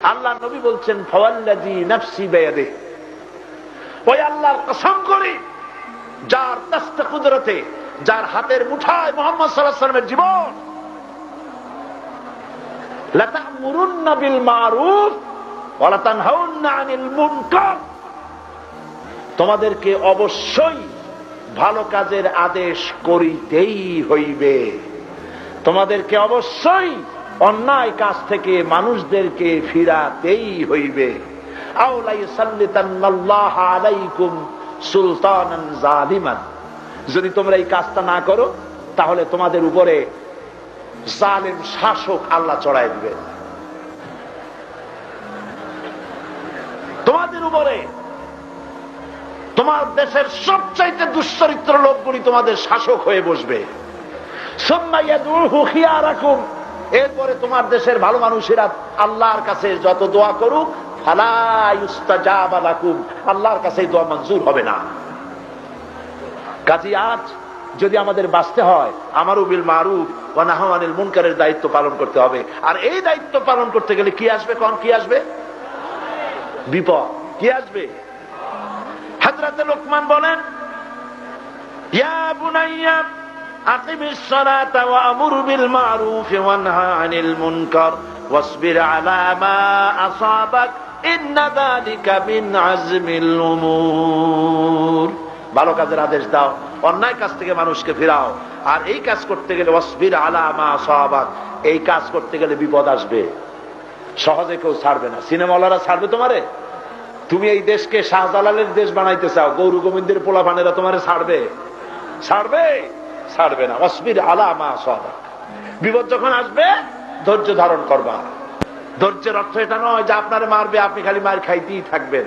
আল্লাহ নবী বলছেন ফাওয়াল্লাযী নাফসি বিয়াদিহি, ওই আল্লাহর কসম করি যার দস্তে কুদরতে, যার হাতের মুঠায় মুহাম্মদ সাল্লাল্লাহু আলাইহি ওয়াসাল্লামের জীবন, লাতা'মুরুন্না বিল মারুফ ওয়া লাতানহাউন্না আনিল মুনকার, তোমাদেরকে অবশ্যই ভালো কাজের আদেশ করিতেই হইবে, তোমাদেরকে অবশ্যই অন্যায় কাজ থেকে মানুষদেরকে ফিরাতেই হইবে। আও লা ইসাল্লিতান্নাল্লাহু আলাইকুম সুলতানান জালিমান, যদি তোমরা এই কাজটা না করো তাহলে তোমাদের উপরে জালেম শাসক আল্লাহ চড়ায় দিবেন, তোমাদের উপরে তোমার দেশের সবচাইতে দুশ্চরিত্র লোকগুলি তোমাদের শাসক হয়ে বসবে। সুম্মা ইয়াদউহু খিয়ারাকুম, এরপরে তোমার দেশের ভালো মানুষেরা আল্লাহর কাছে যত দোয়া করুক ফালা ইউস্তাজাবা লাকুম, আল্লাহর কাছে দোয়া মঞ্জুর হবে না। কাজী আজ যদি আমাদের বাঁচতে হয় আমারু বিল মারুফ ওয়া নাহু আনিল মুনকারের দায়িত্ব পালন করতে হবে। আর এই দায়িত্ব পালন করতে গেলে কি আসবে? কোন কি আসবে? বিপদ। কি আসবে? হযরতে লোকমান বলেন, ইয়া বুনাইয়া আকিমিস সালাতা ওয়া আমুর বিল মারুফ ওয়া নাহা আনিল মুনকার ওয়াসবির আলা মা আসাবাক ইন্না যালিকা মিন আজমিল উমুর। ভালো কাজের আদেশ দাও, অন্যায় কাজ থেকে মানুষকে ফিরাও, আর এই কাজ করতে গেলে ওয়াসবির আলা মা আসাবাক, এই কাজ করতে গেলে বিপদ আসবে। সহজে কেউ ছাড়বে না। সিনেমাওয়ালারা ছাড়বে তোমারে? তুমি এই দেশকে শাহজালালের দেশ বানাইতে চাও, গৌর গোবিন্দের পোলাপানেরা তোমারে ছাড়বে? ছাড়বে? ছাড়বে না। ওয়াসবির আলা মা আসাবাক, বিপদ যখন আসবে ধৈর্য ধারণ করবা। ধৈর্যের অর্থ এটা নয় যে আপনারে মারবে আপনি খালি মার খাইতেই থাকবেন।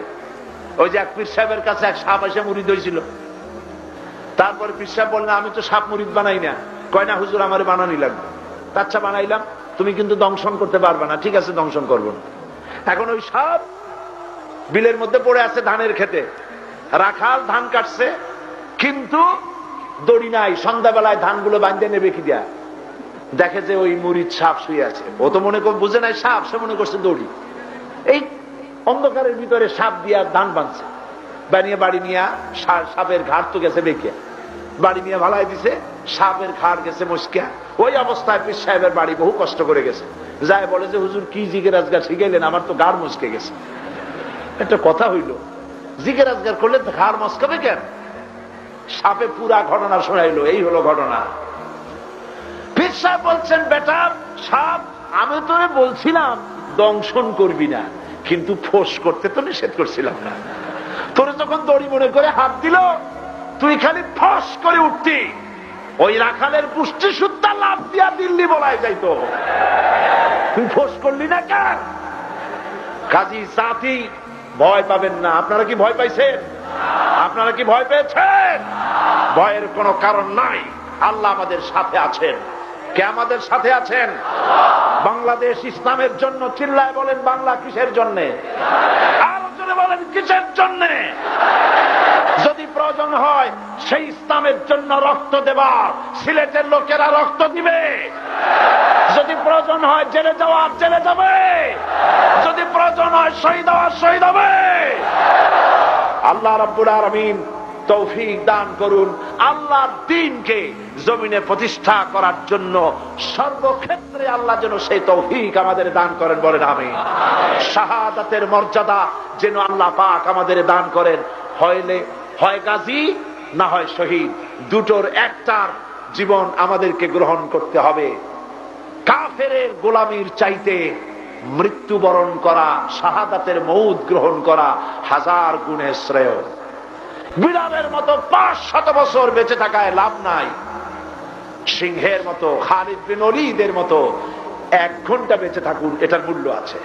ওই যে এক পীর সাহেবের কাছে এক সাপ এসে মুরিদ হয়েছিল, তারপরে পীর সাহেব বললেন আমি তো সাপ মুরিদ বানাই না। কয় না হুজুর আমারে বানানি লাগবে। আচ্ছা বানাইলাম, তুমি কিন্তু দংশন করতে পারবে না। ঠিক আছে দংশন করবো না। এখন ওই সাপ বিলের মধ্যে পড়ে আছে ধানের খেতে, রাখাল ধান কাটছে কিন্তু দড়ি নাই, সন্ধ্যাবেলায় ধানগুলো বাঁধতে নেবে কি দিয়া, দেখে যে ওই মুরিদ সাপ শুয়ে আছে। ও তো মনে করে বুঝে নাই সাপ, সে মনে করছে দড়ি। এই অন্ধকারের ভিতরে সাপ দিয়া ধান বাঁধছে, বানিয়ে বাড়ি নিয়ে সাপের ঘাট তো গেছে বেঁকে, বাড়ি নিয়ে ভালাই দিছে, সাপের ঘাট গেছে মস্কিয়া। ওই অবস্থায় পীর সাহেবের বাড়ি বহু কষ্ট করে গেছে, যায় বলে যে হুজুর কি জিগের আজগার শিখাইলেন, আমার তো গাড় মস্কে গেছে। একটা কথা হইল, জিগের আজগার করলে ঘাড় মস্কাবে কেন? সাপে পুরা ঘটনা শোনাইলো, এই হলো ঘটনা। পীর সাহেব বলছেন, বেটা সাপ আমি তোরে বলছিলাম দংশন করবি না, কিন্তু ফোঁস করতে তো নিষেধ করছিলাম না। তোরে যখন দড়ি মনে করে হাত দিল তুই খালি ফস করে উঠতি, ওই রাখালের পুষ্টি সুদ্ধা লাভ দিয়া দিল্লি বলাই যাইতো, তুই ফোঁস করলি না কেন? কাজী জাতি ভয় পাবেন না। আপনারা কি ভয় পাইছেন? আপনারা কি ভয় পেয়েছেন? ভয়ের কোনো কারণ নাই। আল্লাহ আমাদের সাথে আছেন। কে আমাদের সাথে আছেন? বাংলাদেশ ইসলামের জন্য। চিল্লায় বলেন বাংলা কিসের জন্য? আরো জোরে বলেন কিসের জন্য? যদি প্রয়োজন হয় সেই ইসলামের জন্য রক্ত দেবার, সিলেটের লোকেরা রক্ত দিবে। যদি প্রয়োজন হয় জেলে যাওয়ার জেলে যাবে, যদি প্রয়োজন হয় শহীদ হওয়ার শহীদ হবে। আল্লাহ রাব্বুল আলামিন তৌফিক দান করুন আল্লাহর দ্বীনকে জমিনে প্রতিষ্ঠা করার জন্য। সর্বক্ষেত্রে আল্লাহ যেন সেই তৌফিক আমাদের দান করেন, বলেন আমিন। শাহাদাতের মর্যাদা যেন আল্লাহ পাক আমাদের দান করেন। হইলে হয় গাজী না হয় শহীদ, দুটোর একটার জীবন আমাদেরকে গ্রহণ করতে হবে। কাফেরের গোলামির চাইতে মৃত্যুবরণ করা, শাহাদাতের মউত গ্রহণ করা হাজার গুণে শ্রেয়। বিড়ালের মতো 500 বছর বেঁচে থাকায় লাভ নাই, সিংহের মতো খালিদ বিন ওলীদের মতো 1 ঘন্টা বেঁচে থাকুন, এটার মূল্য আছে।